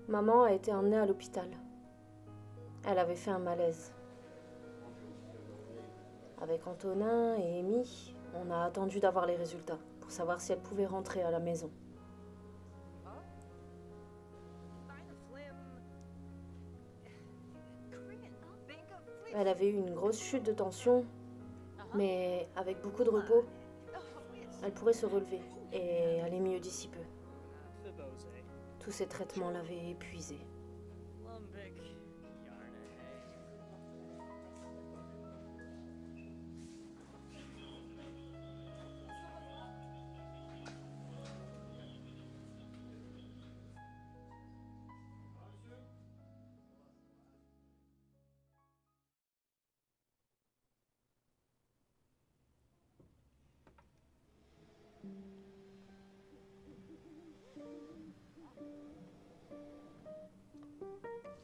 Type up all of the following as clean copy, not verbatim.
Maman a été emmenée à l'hôpital. Elle avait fait un malaise. Avec Antonin et Amy, on a attendu d'avoir les résultats pour savoir si elle pouvait rentrer à la maison. Elle avait eu une grosse chute de tension, mais avec beaucoup de repos, elle pourrait se relever et aller mieux d'ici peu. Tous ces traitements l'avaient épuisée.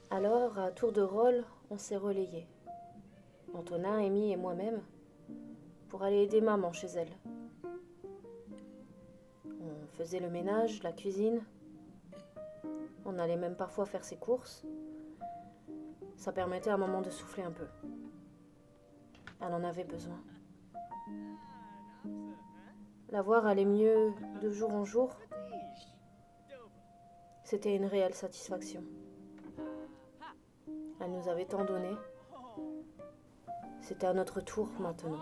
Alors, à tour de rôle, on s'est relayés. Antonin, Amy et moi-même, pour aller aider maman chez elle. On faisait le ménage, la cuisine. On allait même parfois faire ses courses. Ça permettait à maman de souffler un peu. Elle en avait besoin. La voir aller mieux de jour en jour, c'était une réelle satisfaction. Elle nous avait tant donné. C'était à notre tour maintenant.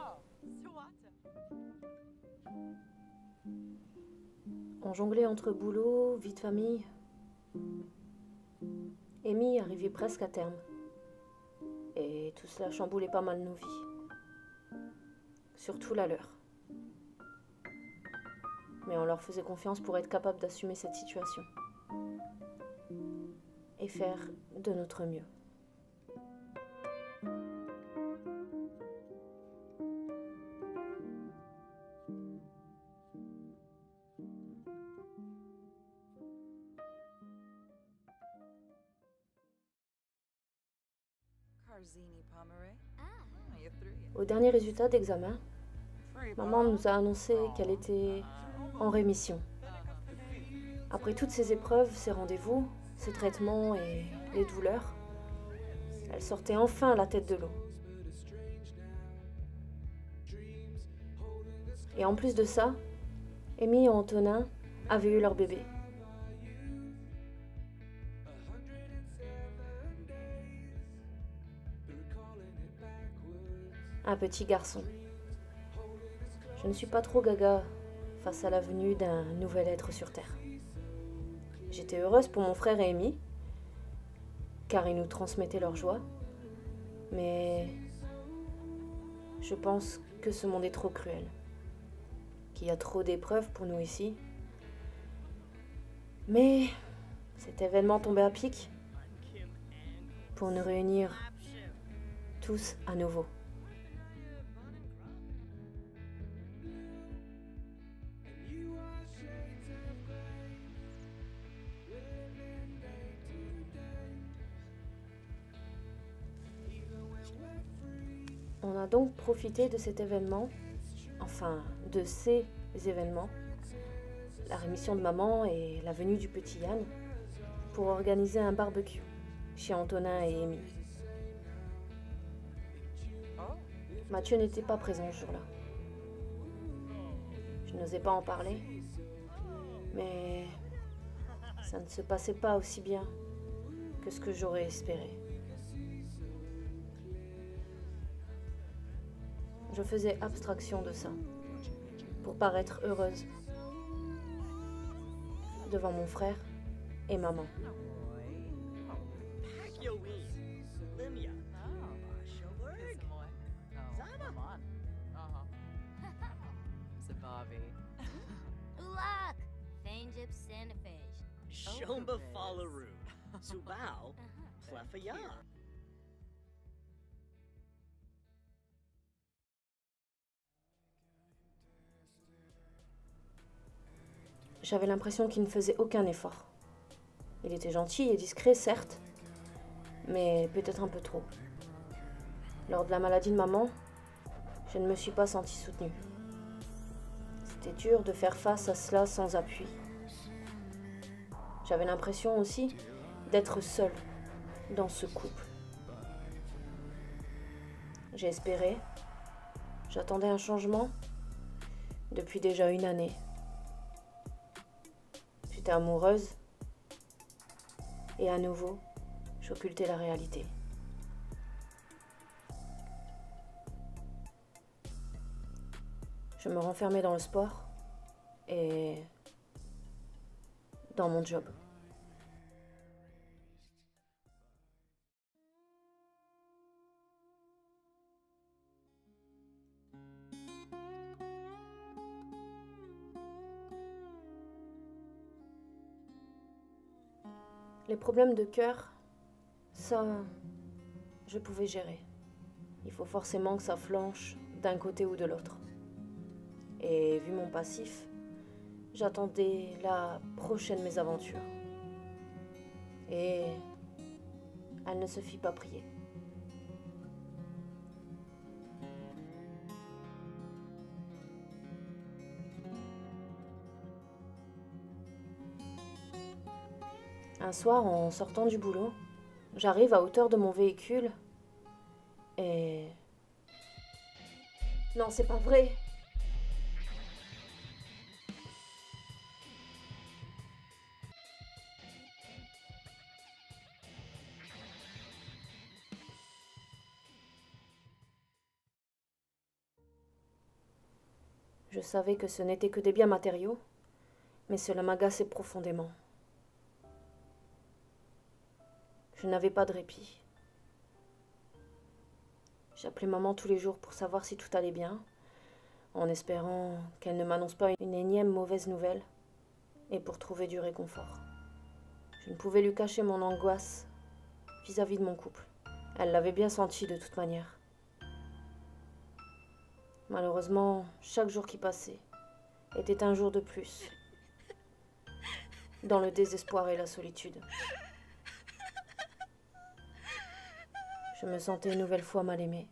On jonglait entre boulot, vie de famille. Amy arrivait presque à terme. Et tout cela chamboulait pas mal nos vies. Surtout la leur. Mais on leur faisait confiance pour être capable d'assumer cette situation. Et faire de notre mieux. Au dernier résultat d'examen, maman nous a annoncé qu'elle était en rémission. Après toutes ces épreuves, ces rendez-vous, ces traitements et les douleurs, elle sortait enfin la tête de l'eau. Et en plus de ça, Amy et Antonin avaient eu leur bébé. Un petit garçon. Je ne suis pas trop gaga face à la venue d'un nouvel être sur Terre. J'étais heureuse pour mon frère et Amy, car ils nous transmettaient leur joie, mais je pense que ce monde est trop cruel, qu'il y a trop d'épreuves pour nous ici. Mais cet événement tombait à pic pour nous réunir tous à nouveau. On a donc profité de cet événement, enfin de ces événements, la rémission de maman et la venue du petit Yann, pour organiser un barbecue chez Antonin et Amy. Mathieu n'était pas présent ce jour-là. Je n'osais pas en parler, mais ça ne se passait pas aussi bien que ce que j'aurais espéré. Je faisais abstraction de ça, pour paraître heureuse devant mon frère et maman. Shomba Falaru, Subao, Plefaya. J'avais l'impression qu'il ne faisait aucun effort. Il était gentil et discret, certes, mais peut-être un peu trop. Lors de la maladie de maman, je ne me suis pas sentie soutenue. C'était dur de faire face à cela sans appui. J'avais l'impression aussi d'être seule dans ce couple. J'ai espéré, j'attendais un changement depuis déjà une année. J'étais amoureuse et à nouveau, j'occultais la réalité. Je me renfermais dans le sport et dans mon job. Les problèmes de cœur, ça, je pouvais gérer. Il faut forcément que ça flanche d'un côté ou de l'autre. Et vu mon passif, j'attendais la prochaine mésaventure. Et elle ne se fit pas prier. Un soir, en sortant du boulot, j'arrive à hauteur de mon véhicule et... Non, c'est pas vrai! Je savais que ce n'était que des biens matériaux, mais cela m'agaçait profondément. Je n'avais pas de répit. J'appelais maman tous les jours pour savoir si tout allait bien, en espérant qu'elle ne m'annonce pas une énième mauvaise nouvelle, et pour trouver du réconfort. Je ne pouvais lui cacher mon angoisse vis-à-vis de mon couple. Elle l'avait bien senti de toute manière. Malheureusement, chaque jour qui passait était un jour de plus, dans le désespoir et la solitude. Je me sentais une nouvelle fois mal aimée.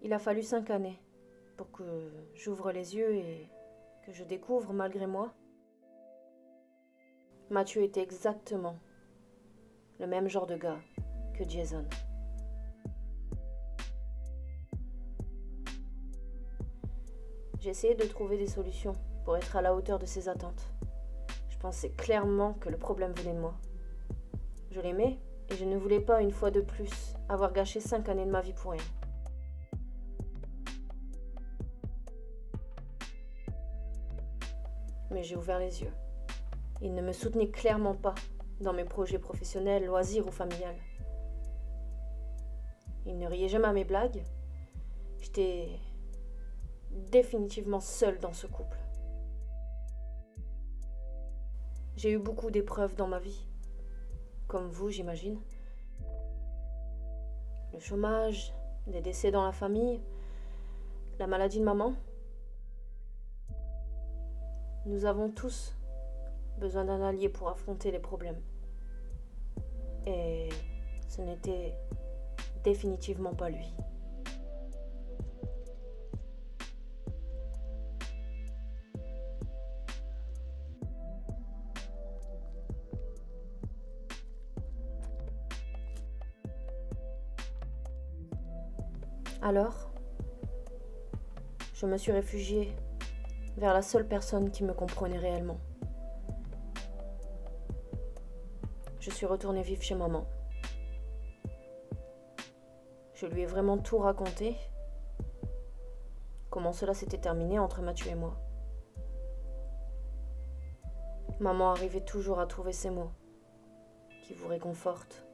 Il a fallu 5 années pour que j'ouvre les yeux et que je découvre, malgré moi, Mathieu était exactement le même genre de gars que Jason. J'ai essayé de trouver des solutions pour être à la hauteur de ses attentes. Je pensais clairement que le problème venait de moi. Je l'aimais et je ne voulais pas, une fois de plus, avoir gâché 5 années de ma vie pour rien. Mais j'ai ouvert les yeux. Il ne me soutenait clairement pas dans mes projets professionnels, loisirs ou familiales. Il ne riait jamais à mes blagues. J'étais définitivement seule dans ce couple. J'ai eu beaucoup d'épreuves dans ma vie, comme vous, j'imagine. Le chômage, des décès dans la famille, la maladie de maman. Nous avons tous besoin d'un allié pour affronter les problèmes. Et ce n'était définitivement pas lui. Alors, je me suis réfugiée vers la seule personne qui me comprenait réellement. Je suis retournée vivre chez maman. Je lui ai vraiment tout raconté, comment cela s'était terminé entre Mathieu et moi. Maman arrivait toujours à trouver ces mots qui vous réconfortent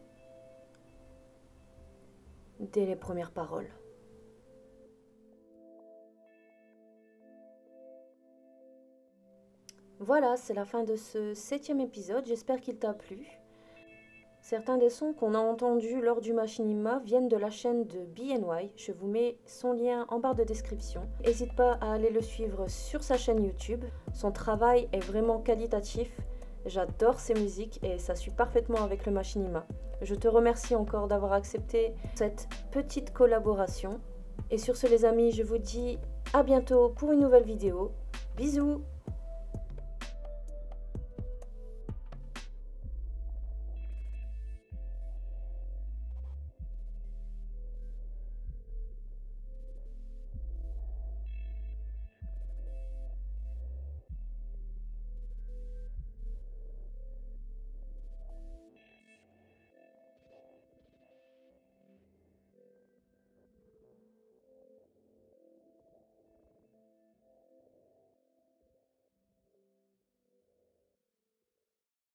dès les premières paroles. Voilà, c'est la fin de ce 7e épisode. J'espère qu'il t'a plu. Certains des sons qu'on a entendus lors du Machinima viennent de la chaîne de BNY. Je vous mets son lien en barre de description. N'hésite pas à aller le suivre sur sa chaîne YouTube. Son travail est vraiment qualitatif. J'adore ses musiques et ça suit parfaitement avec le Machinima. Je te remercie encore d'avoir accepté cette petite collaboration. Et sur ce les amis, je vous dis à bientôt pour une nouvelle vidéo. Bisous!